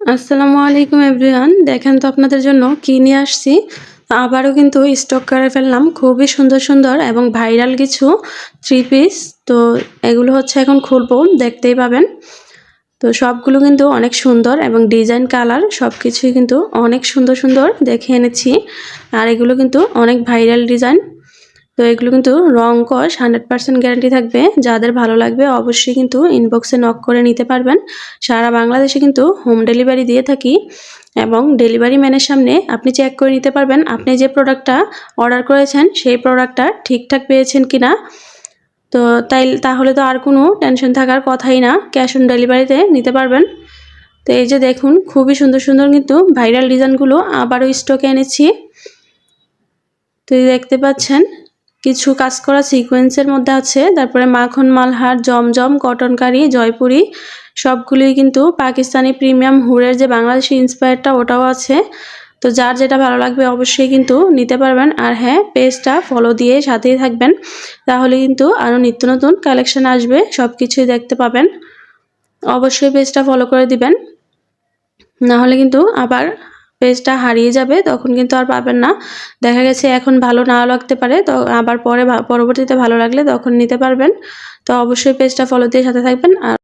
আসসালামু আলাইকুম এভরিওয়ান। দেখেন তো আপনাদের জন্য কি নিয়ে আসছি। আবারও কিন্তু স্টক করে ফেললাম খুবই সুন্দর সুন্দর এবং ভাইরাল কিছু থ্রি পিস। তো এগুলো হচ্ছে এখন খুলবো, দেখতেই পাবেন। তো সবগুলো কিন্তু অনেক সুন্দর এবং ডিজাইন কালার সব কিছুই কিন্তু অনেক সুন্দর সুন্দর দেখে এনেছি। আর এগুলো কিন্তু অনেক ভাইরাল ডিজাইন। তো এগুলো কিন্তু রং কস 100% গ্যারান্টি থাকবে। যাদের ভালো লাগবে অবশ্যই কিন্তু ইনবক্সে নক করে নিতে পারবেন। সারা বাংলাদেশে কিন্তু হোম ডেলিভারি দিয়ে থাকি এবং ডেলিভারি ম্যানের সামনে আপনি চেক করে নিতে পারবেন আপনি যে প্রোডাক্টটা অর্ডার করেছেন সেই প্রোডাক্টটা ঠিকঠাক পেয়েছেন কিনা। তো তাহলে তো আর কোনো টেনশন থাকার কথাই না, ক্যাশ অন ডেলিভারিতে নিতে পারবেন। তো এই যে দেখুন খুবই সুন্দর সুন্দর কিন্তু ভাইরাল ডিজাইনগুলো আবারও স্টকে এনেছি। তো দেখতে পাচ্ছেন কিছু কাজ করা সিকোয়েন্সের মধ্যে আছে, তারপরে মাখন মালহার, জমজম, কটনকারি, জয়পুরি সবগুলোই কিন্তু পাকিস্তানি প্রিমিয়াম হুরের যে বাংলাদেশি ইন্সপায়ারটা ওটাও আছে। তো যার যেটা ভালো লাগবে অবশ্যই কিন্তু নিতে পারবেন। আর হ্যাঁ, পেজটা ফলো দিয়ে সাথেই থাকবেন, তাহলে কিন্তু আরও নিত্য নতুন কালেকশন আসবে, সব কিছুই দেখতে পাবেন। অবশ্যই পেজটা ফলো করে দিবেন, না হলে কিন্তু আবার পেজটা হারিয়ে যাবে, তখন কিন্তু আর পাবেন না। দেখা গেছে এখন ভালো নাও লাগতে পারে, তো আবার পরবর্তীতে ভালো লাগলে তখন নিতে পারবেন। তো অবশ্যই পেজটা ফলো দিয়ে সাথে থাকবেন। আর